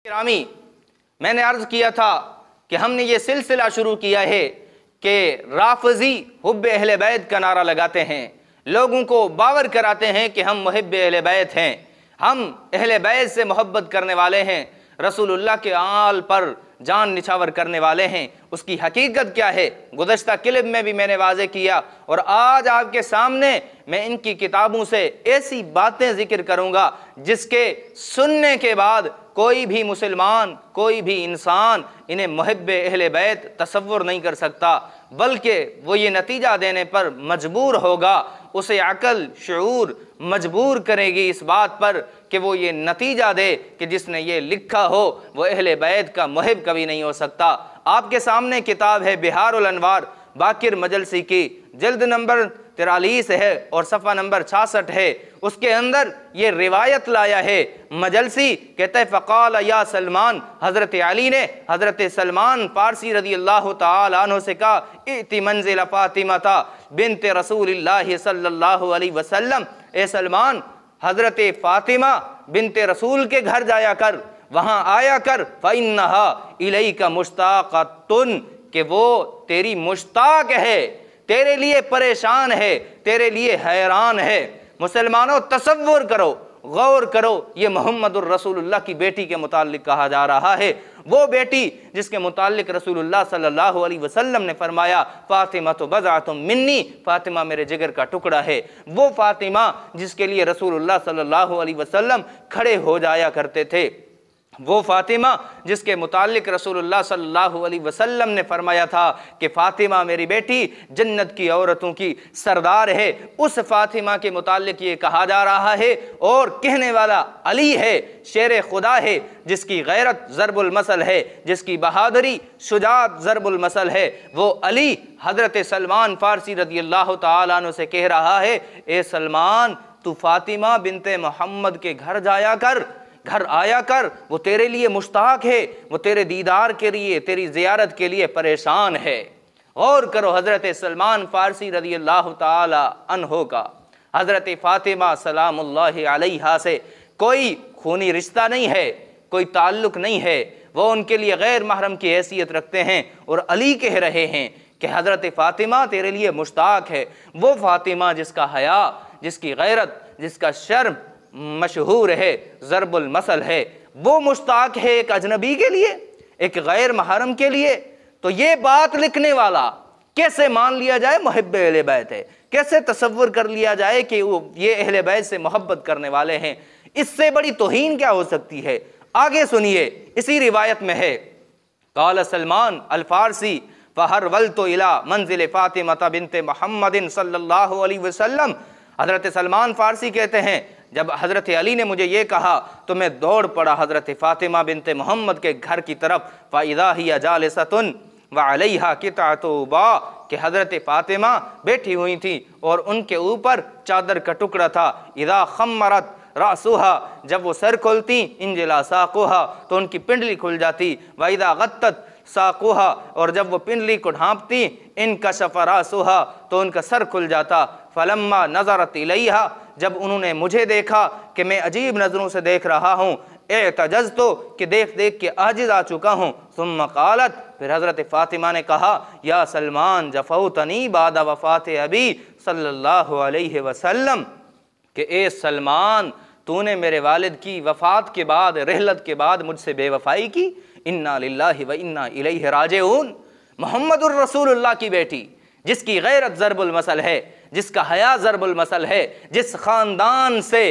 रामी, मैंने अर्ज़ किया था कि हमने ये सिलसिला शुरू किया है कि राफ़ज़ी हुब्ब अहले बैत का नारा लगाते हैं, लोगों को बावर कराते हैं कि हम मुहिब्ब अहले बैत हैं, हम अहले बैत से मोहब्बत करने वाले हैं, रसूलुल्लाह के आल पर जान निछावर करने वाले हैं। उसकी हकीकत क्या है गुज़श्ता क्लिप में भी मैंने वाज़े किया, और आज आपके सामने मैं इनकी किताबों से ऐसी बातें ज़िक्र करूँगा जिसके सुनने के बाद कोई भी मुसलमान, कोई भी इंसान इन्हें मुहिब्ब अहले बैत तसव्वुर नहीं कर सकता, बल्कि वो ये नतीजा देने पर मजबूर होगा, उसे अक़ल शऊर मजबूर करेगी इस बात पर कि वो ये नतीजा दे कि जिसने ये लिखा हो वो अहले बैत का मुहिब कभी नहीं हो सकता। आपके सामने किताब है बिहारुल अनवार बाकिर मजलसी की, जल्द नंबर 43 है और सफ़ा नंबर 66 है। उसके अंदर ये रिवायत लाया है, मजलसी कहते हैं फ़क़ाल या सलमान, हज़रत अली ने हज़रत सलमान फ़ारसी रज़ी अल्लाह तआला अन्हु से कहा, इति मंज़िल फ़ातिमा था बिन्त रसूलिल्लाह सल्लल्लाहु अलैहि वसल्लम, ए सलमान हज़रत फ़ातिमा बिन्त रसूल के घर जाया कर, वहाँ आया कर, फ़इन्नहा इलैका मुश्ताक़तुन, कि वो तेरी मुश्ताक है, तेरे लिए परेशान है, तेरे लिए हैरान है। मुसलमानों तसव्वुर करो, गौर करो, ये मोहम्मदुर रसूलुल्लाह की बेटी के मुताल्लिक कहा जा रहा है, वो बेटी जिसके मुताल्लिक रसूलुल्लाह सल्लल्लाहु अलैहि वसल्लम ने फरमाया फ़ातिमा तो बज़अतुम मिन्नी, फ़ातिमा मेरे जिगर का टुकड़ा है। वो फ़ातिमा जिसके लिए रसूलुल्लाह सल्लल्लाहु अलैहि वसल्लम खड़े हो जाया करते थे, वो फ़ातिमा जिसके मुताल्लिक रसूलुल्लाह सल्लल्लाहु अलैहि वसल्लम ने फरमाया था कि फ़ातिमा मेरी बेटी जन्नत की औरतों की सरदार है, उस फ़ातिमा के मुताल्लिक ये कहा जा रहा है। और कहने वाला अली है, शेर खुदा है, जिसकी गैरत ज़रबुल मसल है, जिसकी बहादुरी शुजाअत ज़रबुल मसल है, वो अली हज़रत सलमान फ़ारसी रज़ी अल्लाह तआला अन्हु से कह रहा है, ए सलमान तू फ़ातिमा बिनते मोहम्मद के घर जाया कर, घर आया कर, वो तेरे लिए मुश्ताक है, वो तेरे दीदार के लिए, तेरी ज़ियारत के लिए परेशान है। और करो हज़रत सलमान फ़ारसी रज़ी अल्लाह तआला अन्हो का हज़रत फ़ातिमा सलामुल्लाहि अलैहा से कोई खूनी रिश्ता नहीं है, कोई ताल्लुक़ नहीं है, वो उनके लिए गैर महरम की हैसियत रखते हैं। और अली कह रहे हैं कि हज़रत फ़ातिमा तेरे लिए मुश्ताक है, वो फ़ातिमा जिसका हया, जिसकी गैरत, जिसका शर्म मशहूर है, ज़रबुल मसल है, वो मुश्ताक है एक अजनबी के लिए, एक गैर महरम के लिए। तो ये बात लिखने वाला कैसे मान लिया जाए मुहिब्ब अहले बैत है, कैसे तसव्वुर कर लिया जाए कि वो ये अहले बैत से मोहब्बत करने वाले हैं, इससे बड़ी तौहीन क्या हो सकती है। आगे सुनिए, इसी रिवायत में है, क़ाल सलमान अल फ़ारसी फ़हरवल्तु इला मंज़िल फ़ातिमा बिन्त मुहम्मदिन सल्लल्लाहु अलैहि वसल्लम, हज़रत सलमान फ़ारसी कहते हैं जब हज़रत अली ने मुझे ये कहा तो मैं दौड़ पड़ा हज़रत फ़ातिमा बिन्त मोहम्मद के घर की तरफ, फ़इज़ा हिया जालिसतुन व अलैहा कितातुबा, कि हज़रत फ़ातिमा बैठी हुई थी और उनके ऊपर चादर का टुकड़ा था। इज़ा खम्मरत रासुहा, जब वो सर खोलती, इंजला साक़ुहा, तो उनकी पिंडली खुल जाती, व इज़ा गत्तत साक़ुहा, और जब वो पिंडली को ढांपती, इनकशफ़ रासुहा, तो उनका सर खुल जाता। फ़लम्मा नज़रत इलैहा, जब उन्होंने मुझे देखा कि मैं अजीब नज़रों से देख रहा हूँ, एतजज़्तु, कि देख देख के आजिज़ आ चुका हूँ। सुम्मा क़ालत, फिर हज़रत फ़ातिमा ने कहा, या सलमान जफ़ौतनी बाद वफ़ात अबी सल्लल्लाहु अलैहि वसल्लम, कि ए सलमान तूने मेरे वालिद की वफ़ात के बाद, रहलत के बाद मुझसे बेवफ़ाई की। इन्ना लिल्लाहि व इन्ना इलैहि राजिऊन। मुहम्मदुर रसूलुल्लाह की बेटी जिसकी गैरत ज़रबुल मसल है, जिसका हया ज़रबुल मसल है, जिस ख़ानदान से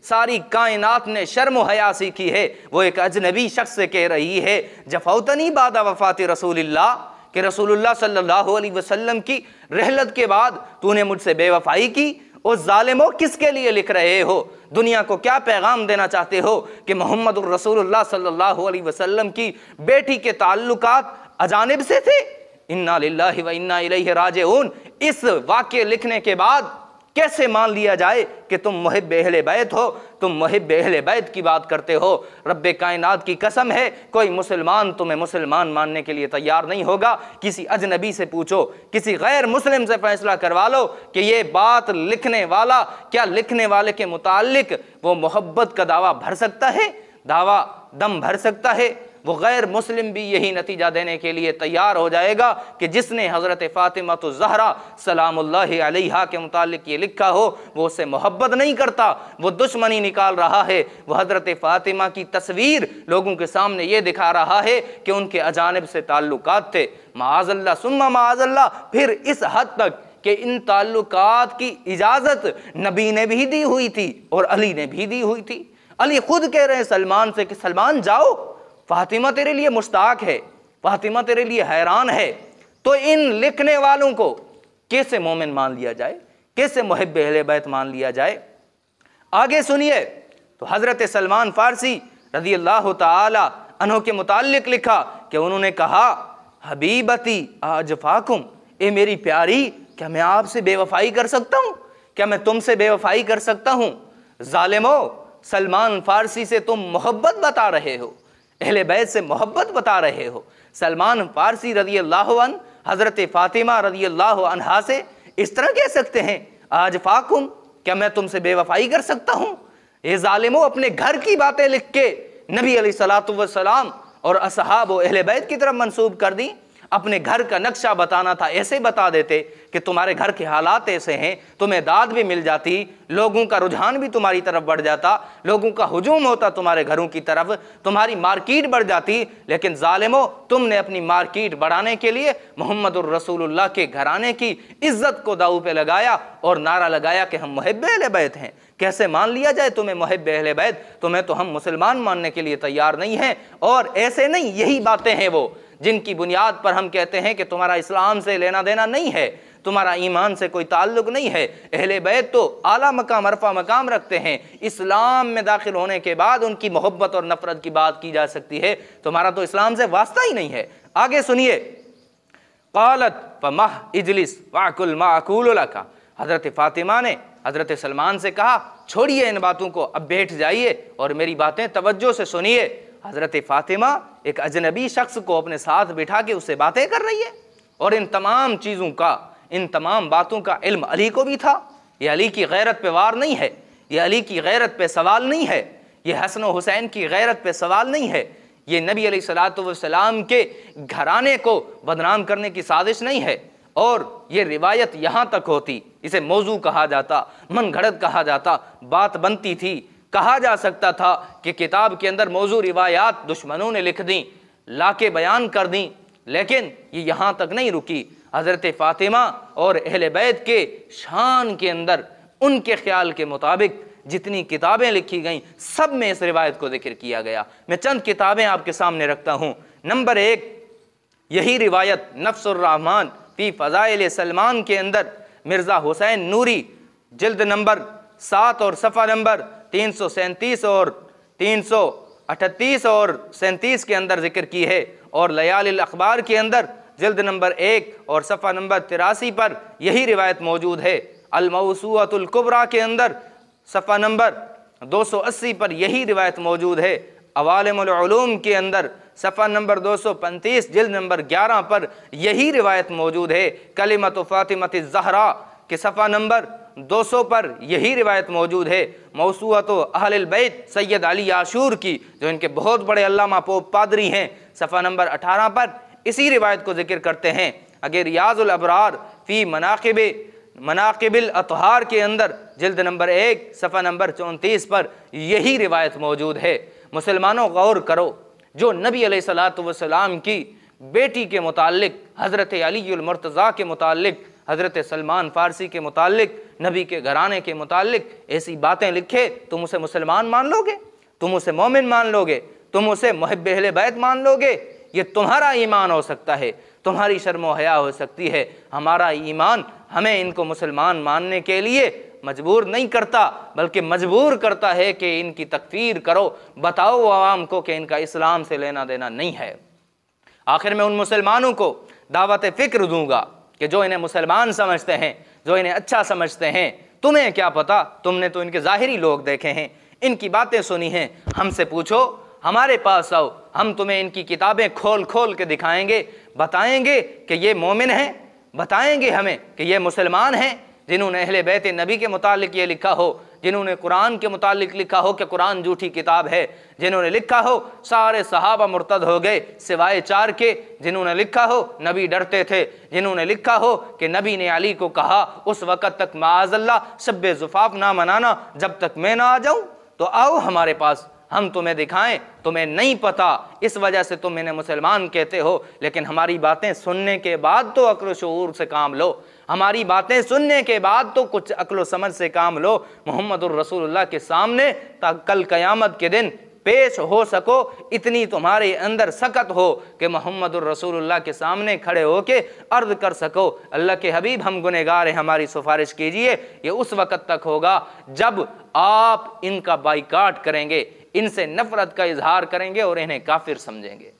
सारी कायनात ने शर्म हया सीखी है, वो एक अजनबी शख्स से कह रही है जफ़ौतनी बाद वफ़ात रसूलिल्लाह, कि रसूलुल्लाह सल्लल्लाहु अलैहि वसल्लम की रहलत के बाद तूने मुझसे बेवफ़ाई की। उस ज़ालिमों किसके लिए लिख रहे हो, दुनिया को क्या पैगाम देना चाहते हो कि मोहम्मदुर रसूलुल्लाह सल्लल्लाहु अलैहि वसल्लम की बेटी के ताल्लुकात अजानिब से थे। इन्ना लिल्लाहि व इन्ना इलैहि राजिऊन। इस वाक़े लिखने के बाद कैसे मान लिया जाए कि तुम मुहिब्ब अहले बैत हो, तुम मुहिब्ब अहले बैत की बात करते हो। रब्बे कायनात की कसम है, कोई मुसलमान तुम्हें मुसलमान मानने के लिए तैयार नहीं होगा। किसी अजनबी से पूछो, किसी गैर मुस्लिम से फैसला करवा लो कि ये बात लिखने वाला, क्या लिखने वाले के मुताल्लिक वो मोहब्बत का दावा भर सकता है। दावा दम भर सकता है, वो गैर मुस्लिम भी यही नतीजा देने के लिए तैयार हो जाएगा कि जिसने हज़रत फ़ातिमा तो ज़हरा सलामुल्लाहि अलैहा के मुतालिक ये लिखा हो वो उससे मोहब्बत नहीं करता, वो दुश्मनी निकाल रहा है, वो हज़रत फ़ातिमा की तस्वीर लोगों के सामने ये दिखा रहा है कि उनके अजानिब से ताल्लुकात थे। माअज़ल्लाह सुम्मा माअज़ल्लाह, फिर इस हद तक कि इन ताल्लुकात की इजाज़त नबी ने भी दी हुई थी और अली ने भी दी हुई थी। अली खुद कह रहे हैं सलमान से कि सलमान जाओ, फातिमा तेरे लिए मुश्ताक है, फातिमा तेरे लिए हैरान है। तो इन लिखने वालों को कैसे मोमिन मान लिया जाए, कैसे मुहिब्ब अहले बैत मान लिया जाए? आगे सुनिए, तो हज़रत सलमान फ़ारसी रज़ी अल्लाह ताला अन्हु के मुताल्लिक़ लिखा कि उन्होंने कहा, हबीबती आजफ़ाकुम, ए मेरी प्यारी, क्या मैं आपसे बेवफ़ाई कर सकता हूँ? क्या मैं तुमसे बेवफ़ाई कर सकता हूँ? ज़ालिमो, सलमान फ़ारसी से तुम मोहब्बत बता रहे हो, अहले बैत से मोहब्बत बता रहे हो। सलमान फ़ारसी रज़ी अल्लाह अन्हु हज़रत फ़ातिमा रज़ी अल्लाह अन्हा से इस तरह कह सकते हैं, आज फ़ाकुम, क्या मैं तुमसे बेवफ़ाई कर सकता हूँ? ये ज़ालिमो, अपने घर की बातें लिख के नबी अलैहिस्सलातु वस्सलाम और असहाब व अहले बैत की तरफ मंसूब कर दी। अपने घर का नक्शा बताना था, ऐसे बता देते कि तुम्हारे घर के हालात ऐसे हैं, तुम्हें दाद भी मिल जाती, लोगों का रुझान भी तुम्हारी तरफ बढ़ जाता, लोगों का हुजूम होता तुम्हारे घरों की तरफ, तुम्हारी मार्केट बढ़ जाती। लेकिन ज़ालिमो, तुमने अपनी मार्केट बढ़ाने के लिए मोहम्मदुर रसूलुल्लाह के घराने की इज्जत को दांव पे लगाया और नारा लगाया कि हम मुहिब्बे अहले बैत हैं। कैसे मान लिया जाए तुम्हें मुहिब्बे अहले बैत? तुम्हें तो हम मुसलमान मानने के लिए तैयार नहीं हैं। और ऐसे नहीं, यही बातें हैं वो जिनकी बुनियाद पर हम कहते हैं कि तुम्हारा इस्लाम से लेना देना नहीं है, तुम्हारा ईमान से कोई ताल्लुक नहीं है। अहले बैत तो आला मकाम, अरफा मकाम रखते हैं। इस्लाम में दाखिल होने के बाद उनकी मोहब्बत और नफरत की बात की जा सकती है, तुम्हारा तो इस्लाम से वास्ता ही नहीं है। आगे सुनिए, क़ालत फ़मह इजलिस वाकुल माकुल लका, हज़रत फ़ातिमा ने हज़रत सलमान से कहा, छोड़िए इन बातों को, अब बैठ जाइए और मेरी बातें तवज्जो से सुनिए। हज़रत फ़ातिमा एक अजनबी शख्स को अपने साथ बिठा के उससे बातें कर रही है और इन तमाम चीज़ों का, इन तमाम बातों का इल्म अली को भी था। ये अली की गैरत पे वार नहीं है, ये अली की गैरत पे सवाल नहीं है, ये हसन व हुसैन की गैरत पे सवाल नहीं है, ये नबी अलैहिस्सलातु वस्सलाम के घराने को बदनाम करने की साजिश नहीं है। और ये रिवायत यहाँ तक होती, इसे मौजू कहा जाता, मन घड़त कहा जाता, बात बनती थी, कहा जा सकता था कि किताब के अंदर मौजू रिवायात दुश्मनों ने लिख दी, लाके बयान कर दी। लेकिन ये यहाँ तक नहीं रुकी। हज़रत फ़ातिमा और अहले बैत के शान के अंदर उनके ख्याल के मुताबिक जितनी किताबें लिखी गईं, सब में इस रिवायत को जिक्र किया गया। मैं चंद किताबें आपके सामने रखता हूँ। नंबर 1, यही रिवायत नफ्सुर रहमान फ़ी फ़ज़ाइल सलमान के अंदर मिर्ज़ा हुसैन नूरी जिल्द नंबर 7 और सफ़ा नंबर 337 और 338 और 37 के अंदर जिक्र की है। और लयालिल अखबार के अंदर जिल्द नंबर 1 और सफ़ा नंबर 83 पर यही रिवायत मौजूद है। अल मौसूअतुल कुबरा के अंदर सफ़ा नंबर 280 पर यही रिवायत मौजूद है। अवालिमुल उलूम के अंदर सफ़ा नंबर 235 जिल्द नंबर 11 पर यही रिवायत मौजूद है। कलिमतु फ़ातिमति ज़हरा के सफ़ा नंबर 200 पर यही रिवायत मौजूद है। मौसूअतो अहलिल बैत सैयद अली आशूर की, जो इनके बहुत बड़े अल्लामा पोप पादरी हैं, सफ़ा नंबर 18 पर इसी रिवायत को जिक्र करते हैं। अगर रियाज़ुल अबरार फ़ी मनाक़िबिल अतहार के अंदर जिल्द नंबर 1 सफ़ा नंबर 34 पर यही रिवायत मौजूद है। मुसलमानों गौर करो, जो नबी अलैहिस्सलातु वस्सलाम की बेटी के मुताल्लिक, हज़रत अलीउल मुर्तज़ा के मुताल्लिक, हज़रत सलमान फ़ारसी के मुताल्लिक, नबी के घराने के मुताल्लिक ऐसी बातें लिखे, तुम उसे मुसलमान मान लोगे? तुम उसे मोमिन मान लोगे? तुम उसे मुहिब्बे अहले बैत मान लोगे? ये तुम्हारा ईमान हो सकता है, तुम्हारी शर्म हया हो सकती है। हमारा ईमान हमें इनको मुसलमान मानने के लिए मजबूर नहीं करता, बल्कि मजबूर करता है कि इनकी तकफीर करो, बताओ आवाम को कि इनका इस्लाम से लेना देना नहीं है। आखिर में उन मुसलमानों को दावत फ़िक्र दूंगा कि जो इन्हें मुसलमान समझते हैं, जो इन्हें अच्छा समझते हैं, तुम्हें क्या पता, तुमने तो इनके ज़ाहिरी लोग देखे हैं, इनकी बातें सुनी हैं, हमसे पूछो, हमारे पास आओ, हम तुम्हें इनकी किताबें खोल खोल के दिखाएंगे, बताएंगे कि ये मोमिन हैं, बताएंगे हमें कि ये मुसलमान हैं जिन्होंने अहले बैत नबी के मुतालिक ये लिखा हो, जिन्होंने कुरान के मुतालिक लिखा हो कि कुरान झूठी किताब है, जिन्होंने लिखा हो सारे सहाबा मुर्तद हो गए सिवाय 4 के, जिन्होंने लिखा हो नबी डरते थे, जिन्होंने लिखा हो कि नबी ने अली को कहा उस वक़्त तक माअज़ल्लाह शब्बे ज़ुफ़ाफ़ ना मनाना जब तक मैं ना आ जाऊं, तो आओ हमारे पास, हम तुम्हें दिखाएं, तुम्हें नहीं पता इस वजह से तुम इन्हें मुसलमान कहते हो, लेकिन हमारी बातें सुनने के बाद तो अक्ल शऊर से काम लो, हमारी बातें सुनने के बाद तो कुछ अक्ल समझ से काम लो, मुहम्मदुर रसूलुल्लाह के सामने ताकि कल क़यामत के दिन पेश हो सको, इतनी तुम्हारे अंदर सकत हो कि मुहम्मदुर रसूलुल्लाह के सामने खड़े होके अर्ज़ कर सको, अल्लाह के हबीब हम गुनहगार हैं, हमारी सिफारिश कीजिए। ये उस वक़्त तक होगा जब आप इनका बाइकाट करेंगे, इनसे नफ़रत का इजहार करेंगे और इन्हें काफिर समझेंगे।